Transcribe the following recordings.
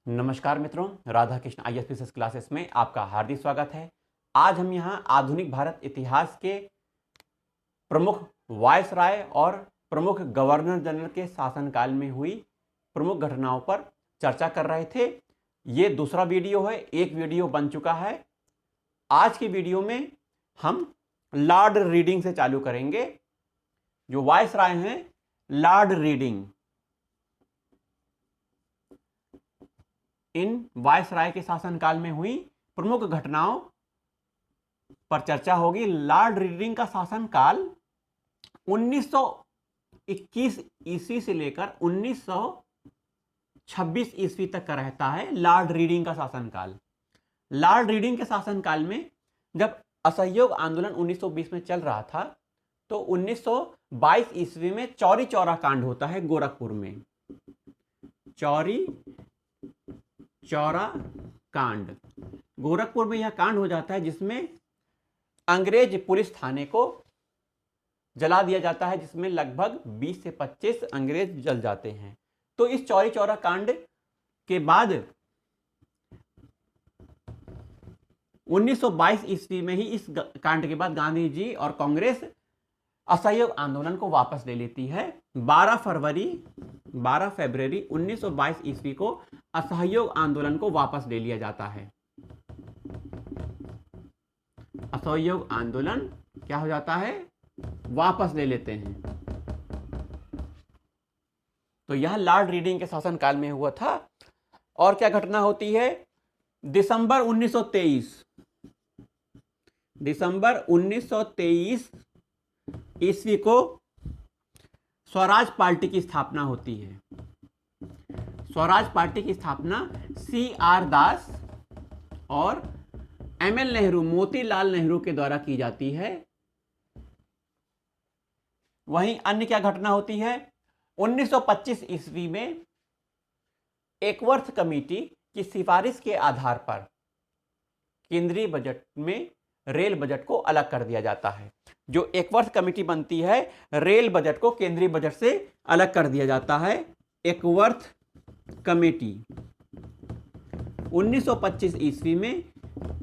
नमस्कार मित्रों, Radha Krishna ISPCS classes में आपका हार्दिक स्वागत है। आज हम यहाँ आधुनिक भारत इतिहास के प्रमुख वायसराय और प्रमुख गवर्नर जनरल के शासनकाल में हुई प्रमुख घटनाओं पर चर्चा कर रहे थे। ये दूसरा वीडियो है, एक वीडियो बन चुका है। आज की वीडियो में हम लॉर्ड रीडिंग से चालू करेंगे। जो वायसराय हैं, लॉर्ड रीडिंग, इन वायसराय के शासनकाल में हुई प्रमुख घटनाओं पर चर्चा होगी। लॉर्ड रीडिंग का शासनकाल 1921 ईस्वी से लेकर 1926 ईस्वी तक का रहता है। लॉर्ड रीडिंग का शासनकाल, लॉर्ड रीडिंग के शासनकाल में जब असहयोग आंदोलन 1920 में चल रहा था तो 1922 ईस्वी में चौरी चौरा कांड होता है गोरखपुर में। चौरी चौरा कांड, गोरखपुर में यह कांड हो जाता है जिसमें अंग्रेज पुलिस थाने को जला दिया जाता है, जिसमें लगभग 20 से 25 अंग्रेज जल जाते हैं। तो इस चौरी चौरा कांड के बाद 1922 ईस्वी में ही इस कांड के बाद गांधी जी और कांग्रेस असहयोग आंदोलन को वापस ले लेती है। 12 फरवरी 1922 ईस्वी को असहयोग आंदोलन को वापस ले लिया जाता है। असहयोग आंदोलन क्या हो जाता है, वापस ले लेते हैं। तो यह लॉर्ड रीडिंग के शासनकाल में हुआ था। और क्या घटना होती है, दिसंबर 1923 ईस्वी को स्वराज पार्टी की स्थापना होती है। स्वराज पार्टी की स्थापना CR दास और ML नेहरू, मोतीलाल नेहरू के द्वारा की जाती है। वहीं अन्य क्या घटना होती है, 1925 ईस्वी में एकवर्थ कमेटी की सिफारिश के आधार पर केंद्रीय बजट में रेल बजट को अलग कर दिया जाता है। जो एकवर्थ कमेटी बनती है, रेल बजट को केंद्रीय बजट से अलग कर दिया जाता है। एकवर्थ कमेटी 1925 ईस्वी में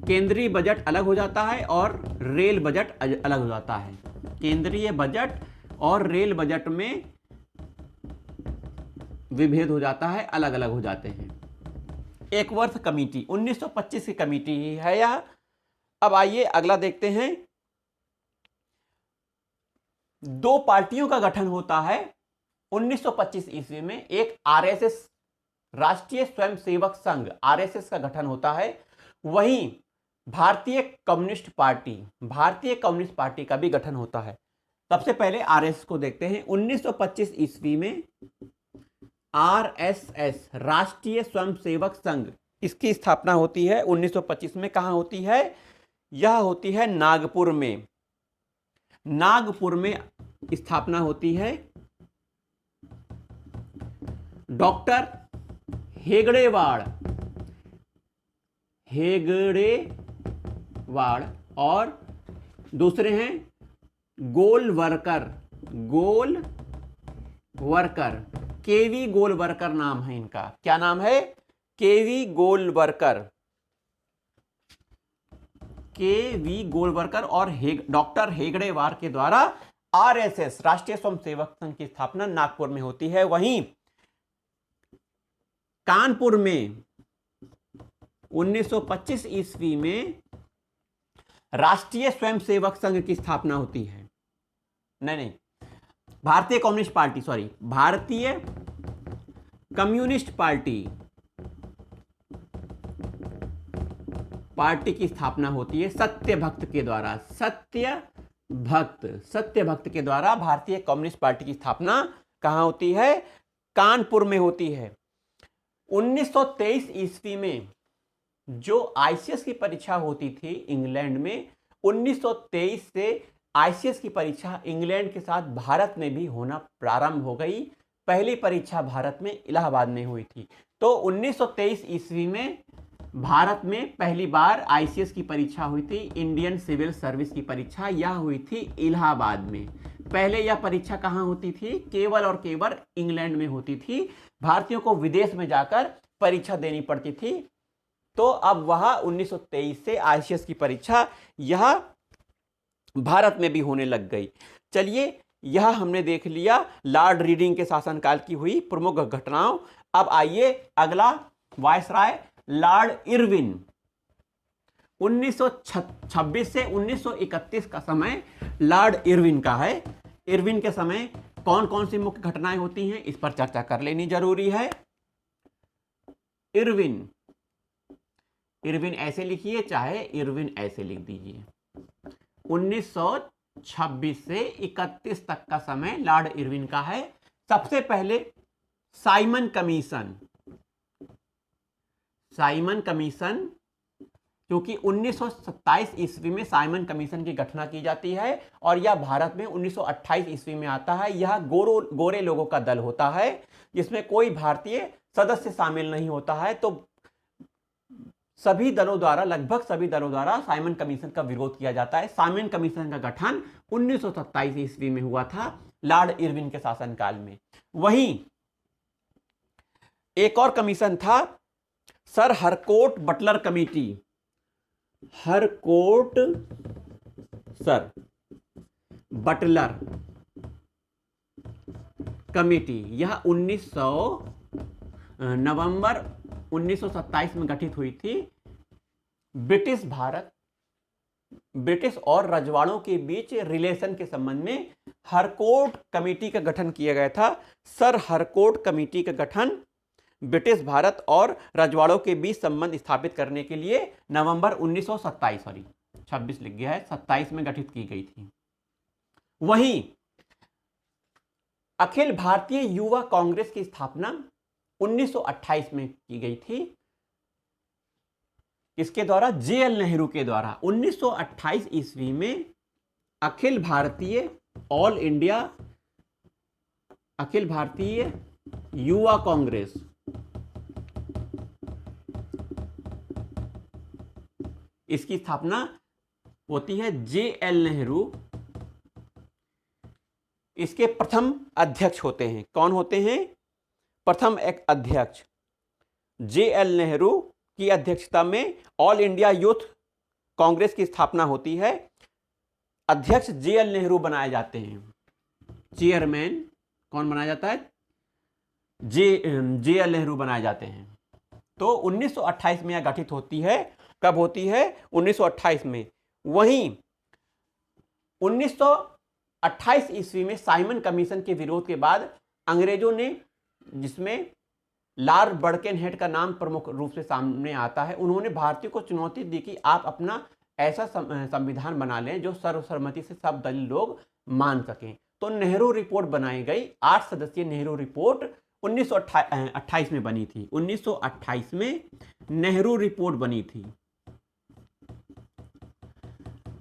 केंद्रीय बजट अलग हो जाता है और रेल बजट अलग हो जाता है। केंद्रीय बजट और रेल बजट में विभेद हो जाता है, अलग अलग हो जाते हैं। एकवर्थ कमेटी 1925 की कमेटी ही है यह। अब आइए अगला देखते हैं। दो पार्टियों का गठन होता है 1925 ईस्वी में। एक RSS, राष्ट्रीय स्वयंसेवक संघ, RSS का गठन होता है। वहीं भारतीय कम्युनिस्ट पार्टी का भी गठन होता है। सबसे पहले RSS को देखते हैं। 1925 ईस्वी में RSS, राष्ट्रीय स्वयंसेवक संघ, इसकी स्थापना होती है 1925 में। कहां होती है, यह होती है नागपुर में। नागपुर में स्थापना होती है। डॉक्टर हेगड़ेवाड़ और दूसरे हैं गोलवरकर, KV गोलवरकर नाम है इनका। क्या नाम है, KV गोलवरकर और डॉक्टर हेगड़ेवार के द्वारा RSS, राष्ट्रीय स्वयंसेवक संघ की स्थापना नागपुर में होती है। वहीं कानपुर में 1925 ईस्वी में राष्ट्रीय स्वयंसेवक संघ की स्थापना होती है। नहीं, भारतीय कम्युनिस्ट पार्टी की स्थापना होती है सत्यभक्त के द्वारा। सत्यभक्त के द्वारा भारतीय कम्युनिस्ट पार्टी की स्थापना कहां होती है, कानपुर में होती है। 1923 ईस्वी में जो ICS की परीक्षा होती थी इंग्लैंड में, 1923 से ICS की परीक्षा इंग्लैंड के साथ भारत में भी होना प्रारंभ हो गई। पहली परीक्षा भारत में इलाहाबाद में हुई थी। तो 1923 ईस्वी में भारत में पहली बार ICS की परीक्षा हुई थी, इंडियन सिविल सर्विस की परीक्षा। यह हुई थी इलाहाबाद में। पहले यह परीक्षा कहां होती थी, केवल और केवल इंग्लैंड में होती थी। भारतीयों को विदेश में जाकर परीक्षा देनी पड़ती थी। तो अब वह 1923 से आईसीएस की परीक्षा यह भारत में भी होने लग गई। चलिए, यह हमने देख लिया लॉर्ड रीडिंग के शासनकाल की हुई प्रमुख घटनाओं। अब आइए अगला, वायसराय लॉर्ड इरविन। 1926 से 1931 का समय लॉर्ड इरविन का है। इरविन के समय कौन कौन सी मुख्य घटनाएं होती हैं, इस पर चर्चा कर लेनी जरूरी है। इरविन, इरविन ऐसे लिखिए, चाहे इरविन ऐसे लिख दीजिए। 1926 से 31 तक का समय लॉर्ड इरविन का है। सबसे पहले साइमन कमीशन, साइमन कमीशन, क्योंकि 1927 ईस्वी में साइमन कमीशन की गठन की जाती है और यह भारत में 1928 ईस्वी में आता है। यह गोरे लोगों का दल होता है जिसमें कोई भारतीय सदस्य शामिल नहीं होता है। तो सभी दलों द्वारा, लगभग सभी दलों द्वारा साइमन कमीशन का विरोध किया जाता है। साइमन कमीशन का गठन 1927 ईस्वी में हुआ था लॉर्ड इरविन के शासनकाल में। वहीं एक और कमीशन था sir Harcourt Butler committee, Harcourt sir Butler committee. यह नवंबर 1927 में गठित हुई थी। ब्रिटिश और रजवाड़ों के बीच रिलेशन के संबंध में हरकोट कमेटी का गठन किया गया था। सर हरकोट कमेटी का गठन ब्रिटिश भारत और रजवाड़ों के बीच संबंध स्थापित करने के लिए नवंबर 26 लिख गया है, 27 में गठित की गई थी। वहीं अखिल भारतीय युवा कांग्रेस की स्थापना 1928 में की गई थी। इसके द्वारा, जेएल नेहरू के द्वारा 1928 ईस्वी में अखिल भारतीय युवा कांग्रेस, इसकी स्थापना होती है। जेएल नेहरू इसके प्रथम अध्यक्ष होते हैं। कौन होते हैं? प्रथम एक अध्यक्ष जेएल नेहरू की अध्यक्षता में ऑल इंडिया यूथ कांग्रेस की स्थापना होती है। अध्यक्ष जेएल नेहरू बनाए जाते हैं। चेयरमैन कौन बनाया जाता है? जेएल नेहरू बनाए जाते हैं। तो 1928 में यह गठित होती है। कब होती है? 1928 में। वहीं 1928 ईस्वी में साइमन कमीशन के विरोध के बाद अंग्रेजों ने, जिसमें लॉर्ड बर्केनहेड का नाम प्रमुख रूप से सामने आता है, उन्होंने भारतीयों को चुनौती दी कि आप अपना ऐसा संविधान बना लें जो सर्वसम्मति से सब दलीय लोग मान सकें। तो नेहरू रिपोर्ट बनाई गई। 8 सदस्यीय नेहरू रिपोर्ट 1928 में बनी थी। 1928 में नेहरू रिपोर्ट बनी थी।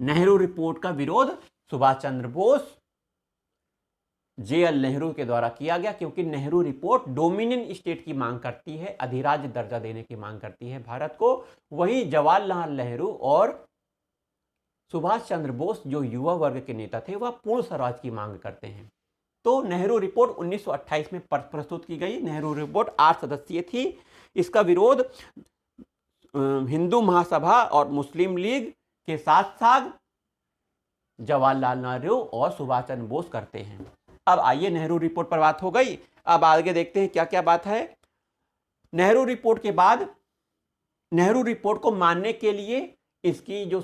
नेहरू रिपोर्ट का विरोध सुभाष चंद्र बोस, जेएल नेहरू के द्वारा किया गया, क्योंकि नेहरू रिपोर्ट डोमिनियन स्टेट की मांग करती है, अधिराज्य दर्जा देने की मांग करती है भारत को। वहीं जवाहरलाल नेहरू और सुभाष चंद्र बोस, जो युवा वर्ग के नेता थे, वह पूर्ण स्वराज की मांग करते हैं। तो नेहरू रिपोर्ट 1928 में प्रस्तुत की गई। नेहरू रिपोर्ट 8 सदस्यीय थी। इसका विरोध हिंदू महासभा और मुस्लिम लीग के साथ साथ जवाहरलाल नेहरू और सुभाष चंद्र बोस करते हैं। अब आइए, नेहरू रिपोर्ट पर बात हो गई। अब आगे देखते हैं क्या क्या बात है। नेहरू रिपोर्ट के बाद नेहरू रिपोर्ट को मानने के लिए, इसकी जो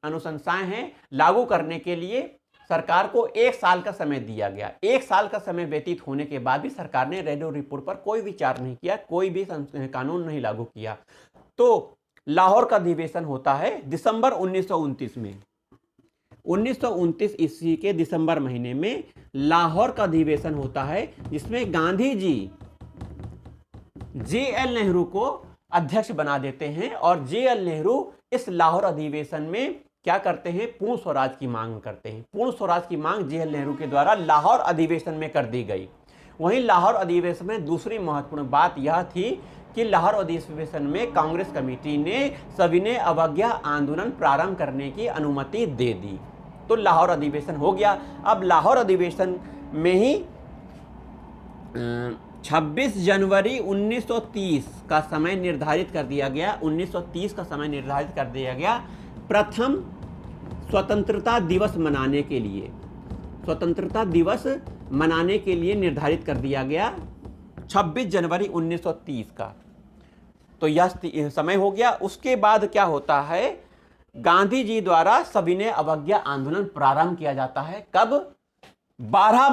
अनुशंसाएं हैं लागू करने के लिए सरकार को 1 साल का समय दिया गया। 1 साल का समय व्यतीत होने के बाद भी सरकार ने नेहरू रिपोर्ट पर कोई विचार नहीं किया, कोई भी कानून नहीं लागू किया। तो लाहौर का अधिवेशन होता है दिसंबर 1929 में। 1929 ईस्वी के दिसंबर महीने में लाहौर का अधिवेशन होता है, जिसमें गांधी जी जेएल नेहरू को अध्यक्ष बना देते हैं और जेएल नेहरू इस लाहौर अधिवेशन में क्या करते हैं? पूर्ण स्वराज की मांग करते हैं। पूर्ण स्वराज की मांग जेएल नेहरू के द्वारा लाहौर अधिवेशन में कर दी गई। वहीं लाहौर अधिवेशन में दूसरी महत्वपूर्ण बात यह थी कि लाहौर अधिवेशन में कांग्रेस कमेटी ने सविनय अवज्ञा आंदोलन प्रारंभ करने की अनुमति दे दी। तो लाहौर अधिवेशन हो गया। अब लाहौर अधिवेशन में ही 26 जनवरी 1930 का समय निर्धारित कर दिया गया। 1930 का समय निर्धारित कर दिया गया प्रथम स्वतंत्रता दिवस मनाने के लिए। स्वतंत्रता दिवस मनाने के लिए निर्धारित कर दिया गया 26 जनवरी 1930 का। तो यह समय हो गया। उसके बाद क्या होता है, गांधी जी द्वारा सविनय अवज्ञा आंदोलन प्रारंभ किया जाता है। कब? 12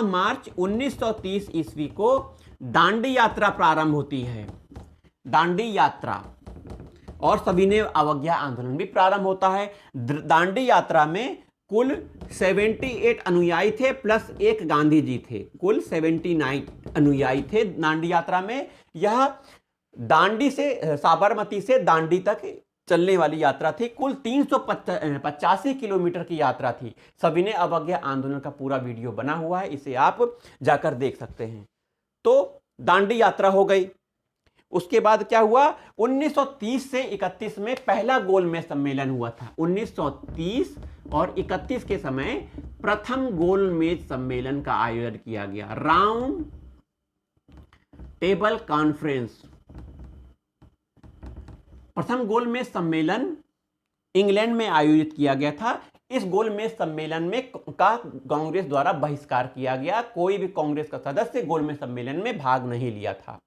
मार्च 1930 ईस्वी को दांडी यात्रा प्रारंभ होती है। दांडी यात्रा और सविनय अवज्ञा आंदोलन भी प्रारंभ होता है। दांडी यात्रा में कुल 78 अनुयायी थे प्लस एक गांधी जी थे। कुल 79 अनुयायी थे दांडी यात्रा में। यह दांडी से, साबरमती से दांडी तक चलने वाली यात्रा थी। कुल 385 किलोमीटर की यात्रा थी। सविनय अवज्ञा आंदोलन का पूरा वीडियो बना हुआ है, इसे आप जाकर देख सकते हैं। तो दांडी यात्रा हो गई। उसके बाद क्या हुआ, 1930 से 31 में पहला गोलमेज सम्मेलन हुआ था। 1930 और 31 के समय प्रथम गोलमेज सम्मेलन का आयोजन किया गया, राउंड टेबल कॉन्फ्रेंस। प्रथम गोलमेज सम्मेलन इंग्लैंड में आयोजित किया गया था। इस गोलमेज सम्मेलन में का कांग्रेस द्वारा बहिष्कार किया गया। कोई भी कांग्रेस का सदस्य गोलमेज सम्मेलन में भाग नहीं लिया था।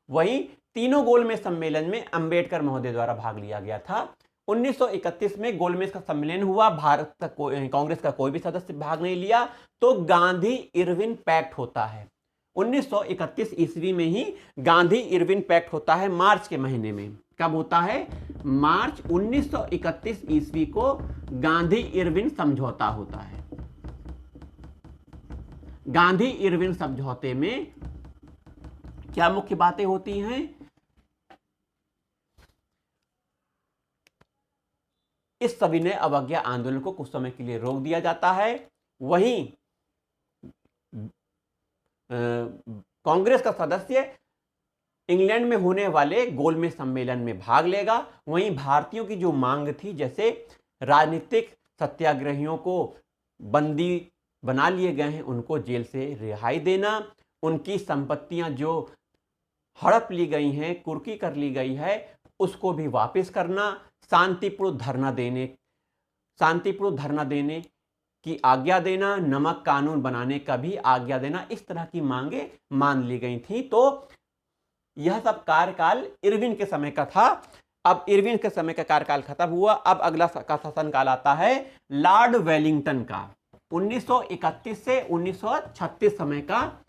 वहीं तीनों गोलमेज सम्मेलन में अंबेडकर महोदय द्वारा भाग लिया गया था। 1931 में गोलमेज का सम्मेलन हुआ, भारत का कांग्रेस का कोई भी सदस्य भाग नहीं लिया। तो गांधी इरविन पैक्ट होता है। 1931 ईस्वी में ही गांधी इरविन पैक्ट होता है, मार्च के महीने में। कब होता है? मार्च 1931 ईस्वी को गांधी इरविन समझौता होता है। गांधी इरविन समझौते में क्या मुख्य बातें होती हैं? इस सविनय अवज्ञा आंदोलन को कुछ समय के लिए रोक दिया जाता है। वहीं कांग्रेस का सदस्य इंग्लैंड में होने वाले गोलमेज सम्मेलन में भाग लेगा। वहीं भारतीयों की जो मांग थी, जैसे राजनीतिक सत्याग्रहियों को बंदी बना लिए गए हैं, उनको जेल से रिहाई देना, उनकी संपत्तियां जो हड़प ली गई हैं, कुर्की कर ली गई है, उसको भी वापस करना, शांतिपूर्ण धरना देने की आज्ञा देना, नमक कानून बनाने का भी आज्ञा देना, इस तरह की मांगे मान ली गई थी। तो यह सब कार्यकाल इरविन के समय का था। अब इरविन के समय का कार्यकाल खत्म हुआ। अब अगला का शासनकाल आता है लॉर्ड वेलिंगटन का। 1931 से 1936 समय का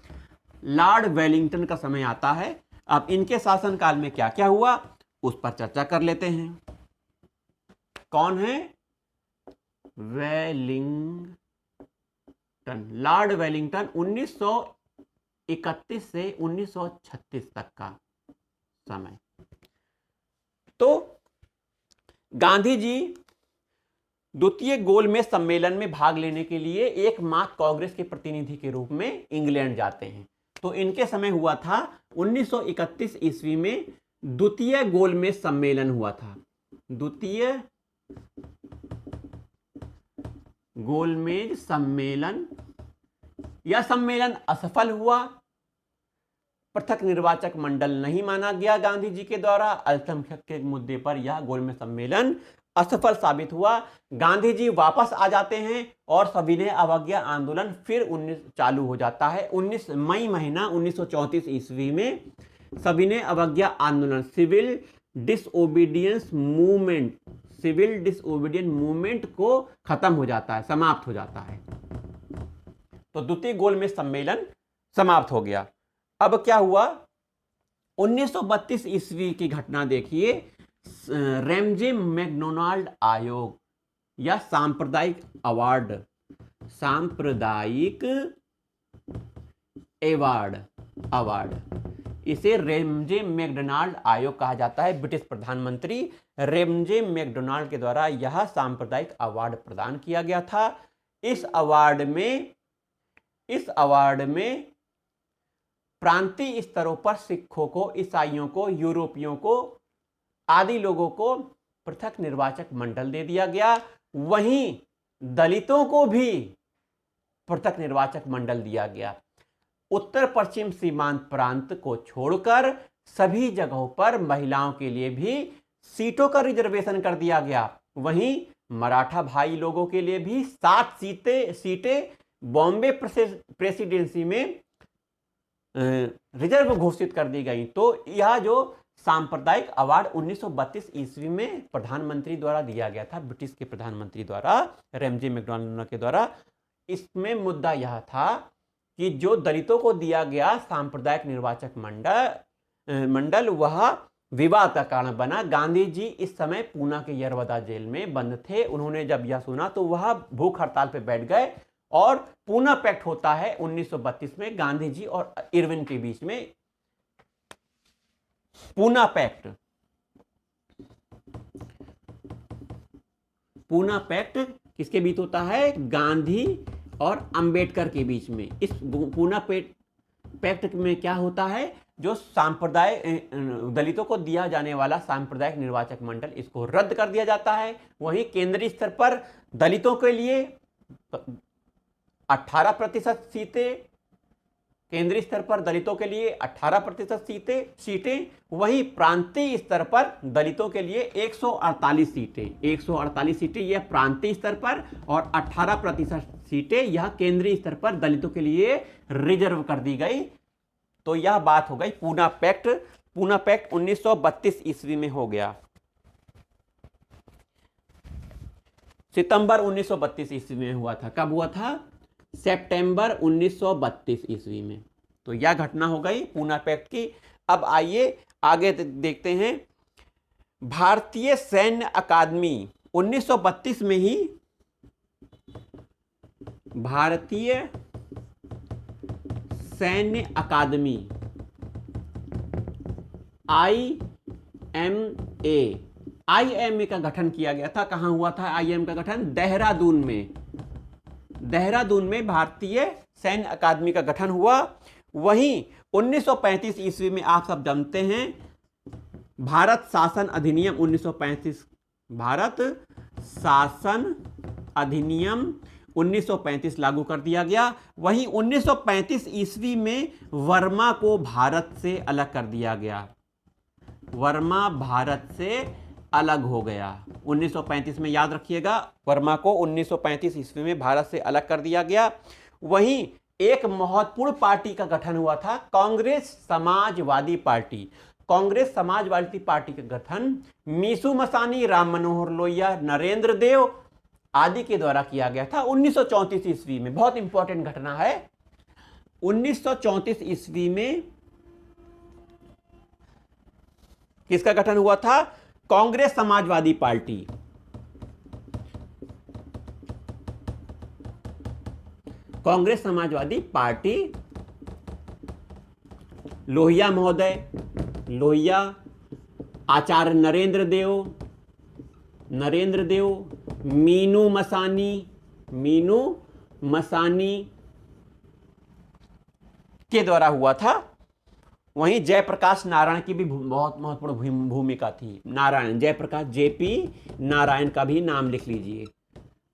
लॉर्ड वेलिंगटन का समय आता है। अब इनके शासनकाल में क्या क्या हुआ, उस पर चर्चा कर लेते हैं। कौन है? Wellington, Lord Wellington. 1931 से 1936 तक का समय। तो गांधी जी द्वितीय गोलमेज सम्मेलन में भाग लेने के लिए एकमात्र कांग्रेस के प्रतिनिधि के रूप में इंग्लैंड जाते हैं। तो इनके समय हुआ था 1931 ईस्वी में द्वितीय गोलमेज सम्मेलन हुआ था। द्वितीय गोलमेज सम्मेलन। यह सम्मेलन असफल हुआ। पृथक निर्वाचक मंडल नहीं माना गया गांधी जी के द्वारा। अल्पसंख्यक के मुद्दे पर यह गोलमेज सम्मेलन असफल साबित हुआ। गांधी जी वापस आ जाते हैं और सविनय अवज्ञा आंदोलन फिर चालू हो जाता है। 19 मई महीना 1934 ईस्वी में सविनय अवज्ञा आंदोलन, सिविल डिसओबीडियंस मूवमेंट को खत्म हो जाता है, समाप्त हो जाता है। तो द्वितीय गोलमेज सम्मेलन समाप्त हो गया। अब क्या हुआ? 1932 ईस्वी की घटना देखिए। रैमजे मैकडोनाल्ड आयोग या सांप्रदायिक अवार्ड, इसे रैमजे मैकडोनाल्ड आयोग कहा जाता है। ब्रिटिश प्रधानमंत्री रैमजे मैकडोनाल्ड के द्वारा यह सांप्रदायिक अवार्ड प्रदान किया गया था। इस अवार्ड में प्रांतीय स्तरों पर सिखों को, ईसाइयों को, यूरोपियों को आदि लोगों को पृथक निर्वाचक मंडल दे दिया गया। वहीं दलितों को भी पृथक निर्वाचक मंडल दिया गया। उत्तर पश्चिम सीमांत प्रांत को छोड़कर सभी जगहों पर महिलाओं के लिए भी सीटों का रिजर्वेशन कर दिया गया। वहीं मराठा भाई लोगों के लिए भी 7 सीटें बॉम्बे प्रेसिडेंसी में रिजर्व घोषित कर दी गई। तो यह जो सांप्रदायिक अवार्ड 1932 ईस्वी में प्रधानमंत्री द्वारा दिया गया था, ब्रिटिश के प्रधानमंत्री द्वारा, रैमजे मैकडॉनल्ड के द्वारा, इसमें मुद्दा यह था कि जो दलितों को दिया गया सांप्रदायिक निर्वाचक मंडल वह विवाद का कारण बना। गांधी जी इस समय पूना के यरवदा जेल में बंद थे। उन्होंने जब यह सुना तो वह भूख हड़ताल पर बैठ गए और पूना पैक्ट होता है 1932 में गांधी जी और इरविन के बीच में। पूना पैक्ट किसके बीच होता है? गांधी और अंबेडकर के बीच में। इस पूना पैक्ट में क्या होता है? जो दलितों को दिया जाने वाला सांप्रदायिक निर्वाचक मंडल, इसको रद्द कर दिया जाता है। वहीं केंद्रीय स्तर पर दलितों के लिए 18% सीटें, केंद्रीय स्तर पर दलितों के लिए 18% सीटें, वहीं प्रांतीय स्तर पर दलितों के लिए 148 सीटें यह प्रांतीय स्तर पर, और 18% सीटें यह केंद्रीय स्तर पर दलितों के लिए रिजर्व कर दी गई। तो यह बात हो गई पूना पैक्ट 1932 ईस्वी में हो गया। सितंबर 1932 ईस्वी में हुआ था। कब हुआ था? सितंबर 1932 ईस्वी में। तो यह घटना हो गई पूना पैक्ट की। अब आइए आगे देखते हैं। भारतीय सैन्य अकादमी 1932 में ही भारतीय सैन्य अकादमी IMA का गठन किया गया था। कहां हुआ था IMA का गठन? देहरादून में भारतीय सैन्य अकादमी का गठन हुआ। वहीं 1935 ईस्वी में आप सब जानते हैं भारत शासन अधिनियम 1935, भारत शासन अधिनियम 1935 लागू कर दिया गया। वहीं 1935 ईस्वी में वर्मा को भारत से अलग कर दिया गया। वर्मा भारत से अलग हो गया 1935 में, याद रखिएगा। वर्मा को 1935 ईस्वी में भारत से अलग कर दिया गया। वहीं एक महत्वपूर्ण पार्टी का गठन हुआ था, कांग्रेस समाजवादी पार्टी। कांग्रेस समाजवादी पार्टी का गठन मीसू मसानी, राम मनोहर लोहिया, नरेंद्र देव आदि के द्वारा किया गया था 1934 ईस्वी में। बहुत इंपॉर्टेंट घटना है। 1934 ईस्वी में किसका गठन हुआ था? कांग्रेस समाजवादी पार्टी। कांग्रेस समाजवादी पार्टी, लोहिया महोदय, आचार्य नरेंद्र देव, मीनू मसानी के द्वारा हुआ था। वहीं जयप्रकाश नारायण की भी बहुत महत्वपूर्ण भूमिका थी। जयप्रकाश JP नारायण का भी नाम लिख लीजिए।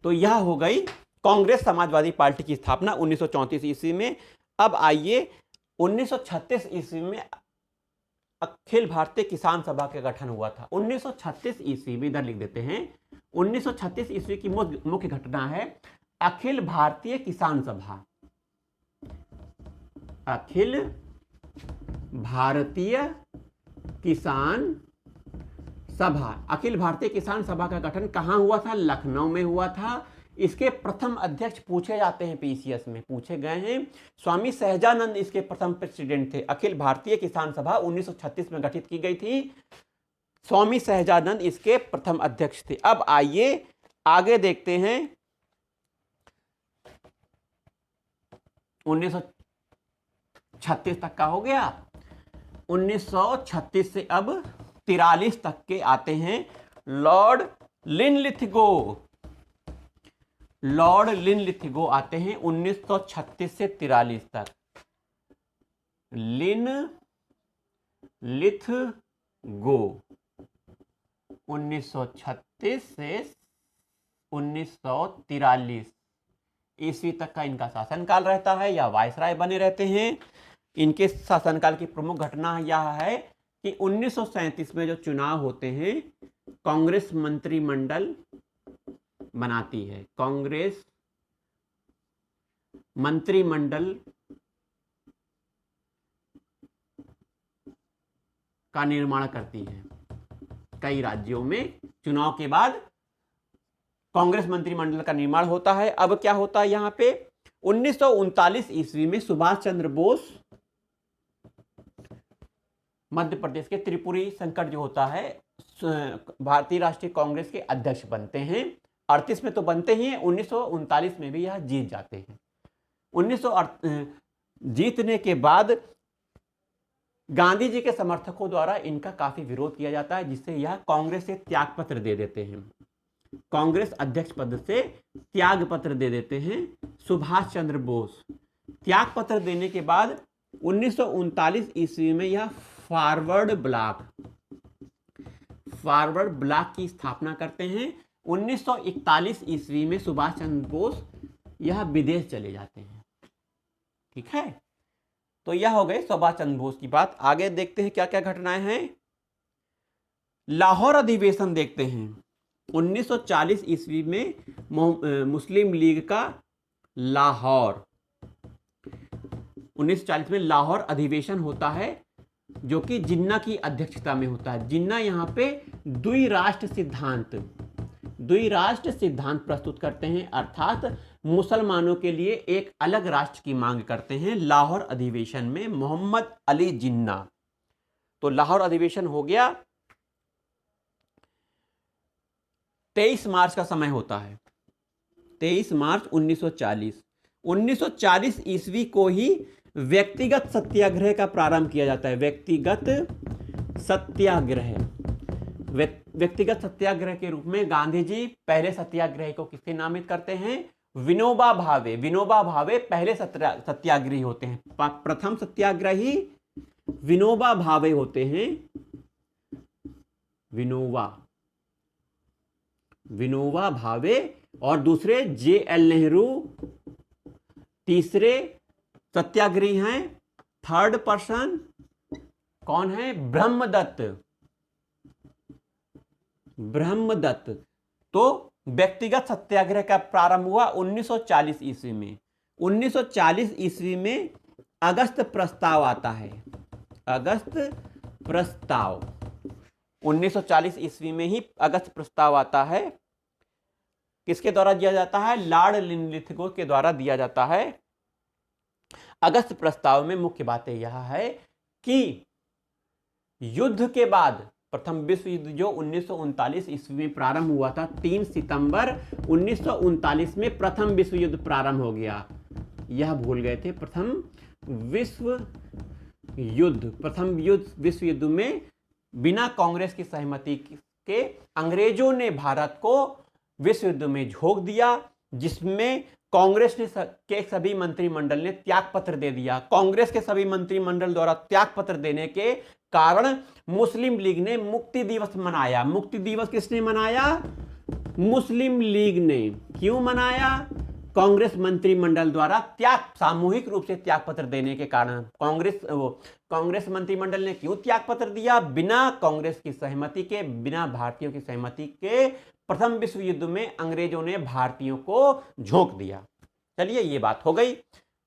तो यह हो गई कांग्रेस समाजवादी पार्टी की स्थापना 1934 ईस्वी में। अब आइए 1936 ईस्वी में अखिल भारतीय किसान सभा का गठन हुआ था। 1936 ईस्वी में, इधर लिख देते हैं, 1936 ईस्वी की मुख्य घटना है अखिल भारतीय किसान सभा। अखिल भारतीय किसान सभा का गठन कहां हुआ था? लखनऊ में हुआ था। इसके प्रथम अध्यक्ष पूछे जाते हैं, PCS में पूछे गए हैं। स्वामी सहजानंद इसके प्रथम प्रेसिडेंट थे। अखिल भारतीय किसान सभा 1936 में गठित की गई थी। स्वामी सहजानंद इसके प्रथम अध्यक्ष थे। अब आइए आगे देखते हैं। 1936 तक का हो गया। 1936 से अब 43 तक के आते हैं। लॉर्ड लिनलिथगो आते हैं 1936 से 43 तक। लिनलिथगो 1936 से 1943, ईस्वी तक का इनका शासनकाल रहता है या वायसराय बने रहते हैं। इनके शासनकाल की प्रमुख घटना यह है कि 1937 में जो चुनाव होते हैं, कांग्रेस मंत्रिमंडल बनाती है, कांग्रेस मंत्रिमंडल का निर्माण करती है। कई राज्यों में चुनाव के बाद कांग्रेस मंत्रिमंडल का निर्माण होता है। अब क्या होता है यहां पे, 1939 ईस्वी में सुभाष चंद्र बोस मध्य प्रदेश के त्रिपुरी संकट जो होता है भारतीय राष्ट्रीय कांग्रेस के अध्यक्ष बनते हैं। 38 में तो बनते ही हैं, 1939 में भी यह जीत जाते हैं। 19 जीतने के बाद गांधी जी के समर्थकों द्वारा इनका काफी विरोध किया जाता है, जिससे यह कांग्रेस से त्याग पत्र दे देते हैं, कांग्रेस अध्यक्ष पद से त्याग पत्र दे देते हैं सुभाष चंद्र बोस। त्याग पत्र देने के बाद 1939 ईस्वी में यह फॉरवर्ड ब्लॉक की स्थापना करते हैं। 1941 ईस्वी में सुभाष चंद्र बोस यह विदेश चले जाते हैं। ठीक है, तो यह हो गई सुभाष चंद्र बोस की बात। आगे देखते हैं क्या क्या घटनाएं हैं। लाहौर अधिवेशन देखते हैं। 1940 ईस्वी में मुस्लिम लीग का लाहौर 1940 में लाहौर अधिवेशन होता है, जो कि जिन्ना की अध्यक्षता में होता है। जिन्ना यहां पे द्विराष्ट्र सिद्धांत प्रस्तुत करते हैं, अर्थात मुसलमानों के लिए एक अलग राष्ट्र की मांग करते हैं। लाहौर अधिवेशन में मोहम्मद अली जिन्ना, तो लाहौर अधिवेशन हो गया। 23 मार्च का समय होता है, 23 मार्च 1940। 1940 ईस्वी को ही व्यक्तिगत सत्याग्रह का प्रारंभ किया जाता है। व्यक्तिगत सत्याग्रह के रूप में गांधी जी पहले सत्याग्रही को किससे नामित करते हैं, विनोबा भावे पहले सत्याग्रही होते हैं। प्रथम सत्याग्रही विनोबा भावे होते हैं, विनोबा भावे, और दूसरे JL नेहरू तीसरे सत्याग्रही हैं। थर्ड पर्सन कौन है, ब्रह्मदत्त। तो व्यक्तिगत सत्याग्रह का प्रारंभ हुआ 1940 ईस्वी में। 1940 ईस्वी में अगस्त प्रस्ताव आता है, अगस्त प्रस्ताव 1940 ईस्वी में ही अगस्त प्रस्ताव आता है। किसके द्वारा दिया जाता है, लॉर्ड लिनलिथगो के द्वारा दिया जाता है। अगस्त प्रस्ताव में मुख्य बातें यह है कि युद्ध के बाद प्रथम विश्व युद्ध जो 1939 ईस्वी में प्रारंभ हुआ था, 3 सितंबर 1939 में प्रथम विश्व युद्ध प्रारंभ हो गया। यह भूल गए थे, प्रथम विश्व युद्ध में बिना कांग्रेस की सहमति के अंग्रेजों ने भारत को विश्व युद्ध में झोंक दिया, जिसमें कांग्रेस के सभी मंत्रिमंडल ने त्याग पत्र दे दिया। कांग्रेस के सभी मंत्रिमंडल द्वारा त्याग पत्र देने के कारण मुस्लिम लीग ने मुक्ति दिवस मनाया। मुक्ति दिवस किसने मनाया, मुस्लिम लीग ने। क्यों मनाया, कांग्रेस मंत्रिमंडल द्वारा सामूहिक रूप से त्याग पत्र देने के कारण। कांग्रेस मंत्रिमंडल ने क्यों त्याग पत्र दिया, बिना कांग्रेस की सहमति के, बिना भारतीयों की सहमति के प्रथम विश्व युद्ध में अंग्रेजों ने भारतीयों को झोंक दिया। चलिए, ये बात हो गई।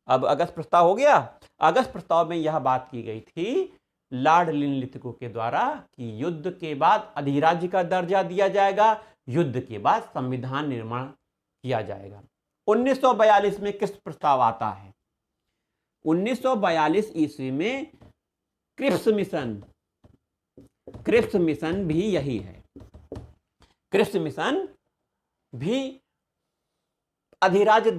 अब अगस्त प्रस्ताव हो गया। अगस्त प्रस्ताव में यह बात की गई थी लॉर्ड लिनलिथगो के द्वारा कि युद्ध के बाद अधिराज्य का दर्जा दिया जाएगा, युद्ध के बाद संविधान निर्माण किया जाएगा। 1942 में किस प्रस्ताव आता है, 1942 ईस्वी में क्रिप्स मिशन भी यही है। क्रिप्स मिशन भी अधिराज्य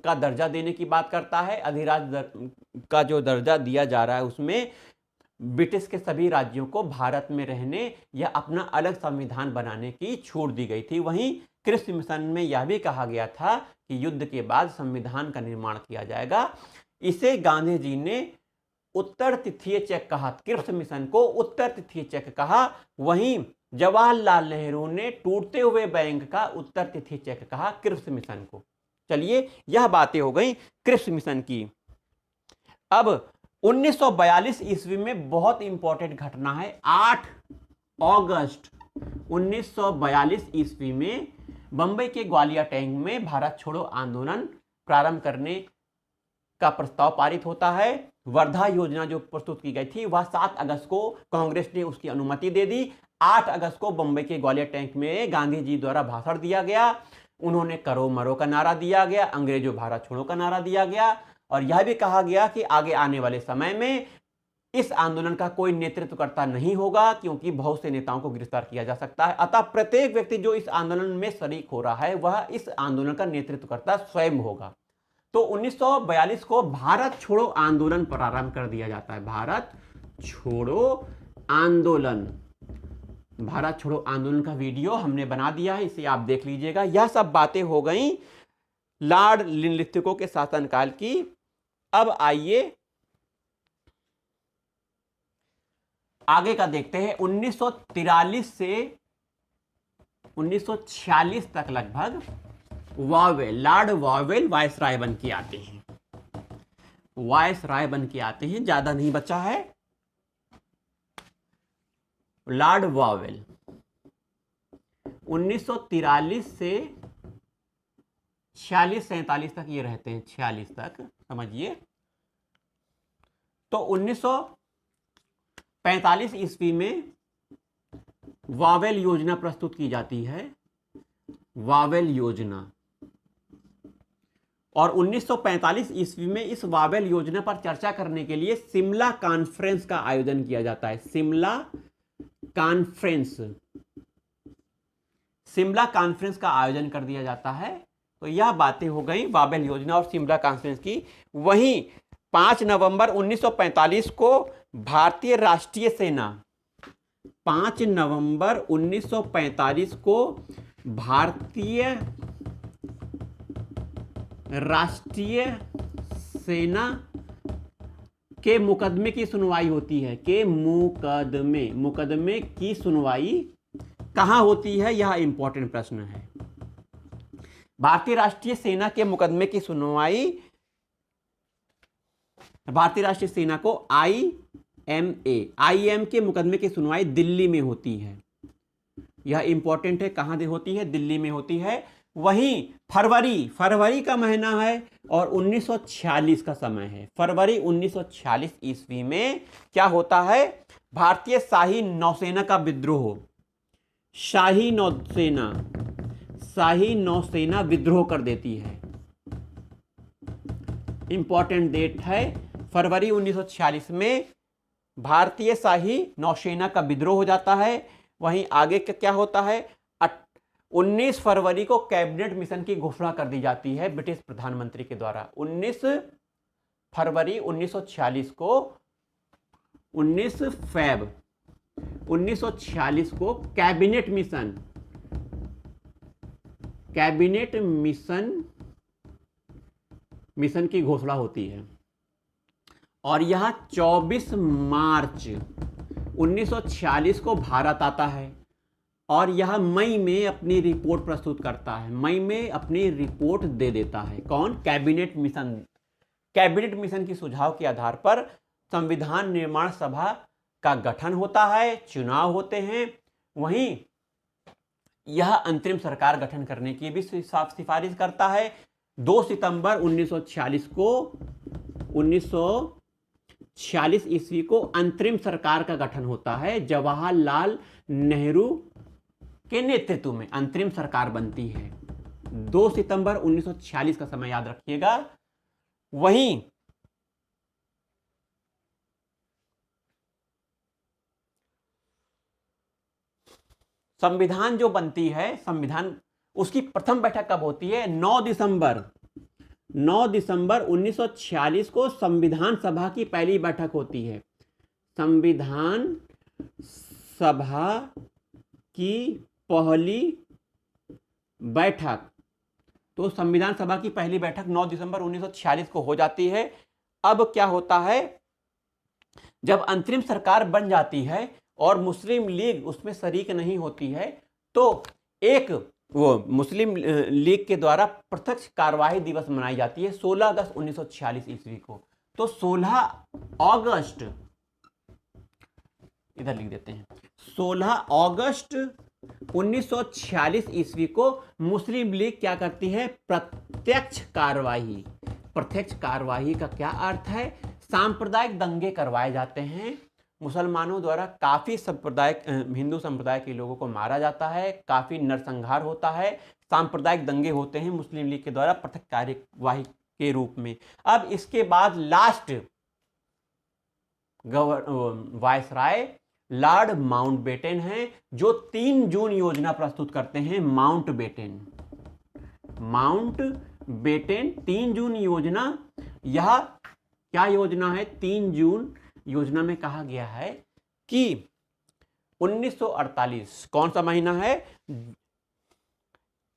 का दर्जा देने की बात करता है। अधिराज्य का जो दर्जा दिया जा रहा है उसमें ब्रिटिश के सभी राज्यों को भारत में रहने या अपना अलग संविधान बनाने की छूट दी गई थी। वहीं क्रिप्स मिशन में यह भी कहा गया था कि युद्ध के बाद संविधान का निर्माण किया जाएगा। इसे गांधी जी ने उत्तर तिथीय चेक कहा, क्रिप्स मिशन को उत्तर तिथीय चेक कहा। वहीं जवाहरलाल नेहरू ने टूटते हुए बैंक का उत्तर तिथीय चेक कहा क्रिप्स मिशन को। चलिए, यह बातें हो गई क्रिप्स मिशन की। अब 1942 ईस्वी में बहुत इंपॉर्टेंट घटना है। 8 अगस्त 1942 ईस्वी में बंबई के ग्वालियर टैंक में भारत छोड़ो आंदोलन प्रारंभ करने का प्रस्ताव पारित होता है। वर्धा योजना जो प्रस्तुत की गई थी वह 7 अगस्त को कांग्रेस ने उसकी अनुमति दे दी। 8 अगस्त को बंबई के ग्वालियर टैंक में गांधी जी द्वारा भाषण दिया गया। उन्होंने करो मरो का नारा दिया गया, अंग्रेजों भारत छोड़ो का नारा दिया गया, और यह भी कहा गया कि आगे आने वाले समय में इस आंदोलन का कोई नेतृत्वकर्ता नहीं होगा क्योंकि बहुत से नेताओं को गिरफ्तार किया जा सकता है। अतः प्रत्येक व्यक्ति जो इस आंदोलन में शरीक हो रहा है वह इस आंदोलन का नेतृत्वकर्ता स्वयं होगा। तो 1942 को भारत छोड़ो आंदोलन प्रारंभ कर दिया जाता है। भारत छोड़ो आंदोलन, भारत छोड़ो आंदोलन का वीडियो हमने बना दिया है, इसे आप देख लीजिएगा। यह सब बातें हो गई लॉर्ड लिनलिथगो के शासनकाल की। अब आइए आगे का देखते हैं। 1943 से 1946 तक लगभग वावेल, लॉर्ड वावेल वायसराय बन के आते हैं। वायसराय बन के आते हैं, ज्यादा नहीं बचा है। लॉर्ड वावेल 1943 से 46-47 तक ये रहते हैं, 46 तक समझिए। तो 1945 ईस्वी में वावेल योजना प्रस्तुत की जाती है, वावेल योजना। और 1945 ईस्वी में इस वावेल योजना पर चर्चा करने के लिए शिमला कॉन्फ्रेंस का आयोजन किया जाता है। शिमला कॉन्फ्रेंस, शिमला कॉन्फ्रेंस का आयोजन कर दिया जाता है। तो यह बातें हो गई वावेल योजना और शिमला कॉन्फ्रेंस की। वहीं 5 नवंबर 1945 को भारतीय राष्ट्रीय सेना, 5 नवंबर 1945 को भारतीय राष्ट्रीय सेना के मुकदमे की सुनवाई होती है। के मुकदमे की सुनवाई कहां होती है, यह इंपॉर्टेंट प्रश्न है। भारतीय राष्ट्रीय सेना के मुकदमे की सुनवाई, भारतीय राष्ट्रीय सेना को IM के मुकदमे की सुनवाई दिल्ली में होती है। यह इंपॉर्टेंट है, कहां होती है, दिल्ली में होती है। वहीं फरवरी का महीना है और 1946 का समय है। फरवरी 1946 ईस्वी में क्या होता है, भारतीय शाही नौसेना का विद्रोह, शाही नौसेना विद्रोह कर देती है। इंपॉर्टेंट डेट है, फरवरी 1946 में भारतीय शाही नौसेना का विद्रोह हो जाता है। वहीं आगे क्या होता है, 19 फरवरी को कैबिनेट मिशन की घोषणा कर दी जाती है ब्रिटिश प्रधानमंत्री के द्वारा। 19 फरवरी 1946 को, 19 फरवरी 1946 को कैबिनेट मिशन की घोषणा होती है। और यह 24 मार्च 1946 को भारत आता है और यह मई में अपनी रिपोर्ट प्रस्तुत करता है, मई में अपनी रिपोर्ट दे देता है। कौन, कैबिनेट मिशन। कैबिनेट मिशन की सुझाव के आधार पर संविधान निर्माण सभा का गठन होता है, चुनाव होते हैं। वहीं यह अंतरिम सरकार गठन करने की भी सिफारिश करता है। 2 सितंबर 1946 ईस्वी को अंतरिम सरकार का गठन होता है। जवाहरलाल नेहरू के नेतृत्व में अंतरिम सरकार बनती है। 2 सितंबर 1946 का समय याद रखिएगा। वहीं संविधान जो बनती है, संविधान उसकी प्रथम बैठक कब होती है, 9 दिसंबर 1946 को संविधान सभा की पहली बैठक होती है। संविधान सभा की पहली बैठक, तो संविधान सभा की पहली बैठक 9 दिसंबर 1946 को हो जाती है। अब क्या होता है, जब अंतरिम सरकार बन जाती है और मुस्लिम लीग उसमें शरीक नहीं होती है, तो एक वो मुस्लिम लीग के द्वारा प्रत्यक्ष कार्यवाही दिवस मनाई जाती है 16 अगस्त 1946 ईस्वी को। तो 16 अगस्त, इधर लिख देते हैं, 16 अगस्त 1946 ईस्वी को मुस्लिम लीग क्या करती है? प्रत्यक्ष कार्यवाही। प्रत्यक्ष कार्यवाही का क्या अर्थ है? सांप्रदायिक दंगे करवाए जाते हैं, मुसलमानों द्वारा काफी सांप्रदायिक हिंदू संप्रदाय के लोगों को मारा जाता है, काफी नरसंहार होता है, सांप्रदायिक दंगे होते हैं मुस्लिम लीग के द्वारा प्रत्यक्ष कार्यवाही के रूप में। अब इसके बाद लास्ट वायसराय लॉर्ड माउंटबेटन हैं, जो 3 जून योजना प्रस्तुत करते हैं। माउंटबेटन 3 जून योजना, यह क्या योजना है? 3 जून योजना में कहा गया है कि 1948, कौन सा महीना है?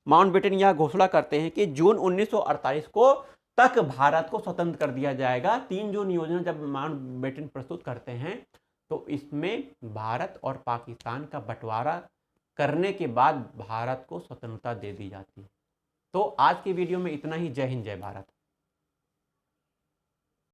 माउंटबेटन यह घोषणा करते हैं कि जून 1948 को तक भारत को स्वतंत्र कर दिया जाएगा। 3 जून योजना जब माउंटबेटन प्रस्तुत करते हैं तो इसमें भारत और पाकिस्तान का बंटवारा करने के बाद भारत को स्वतंत्रता दे दी जाती है। तो आज की वीडियो में इतना ही। जय हिंद, जय भारत।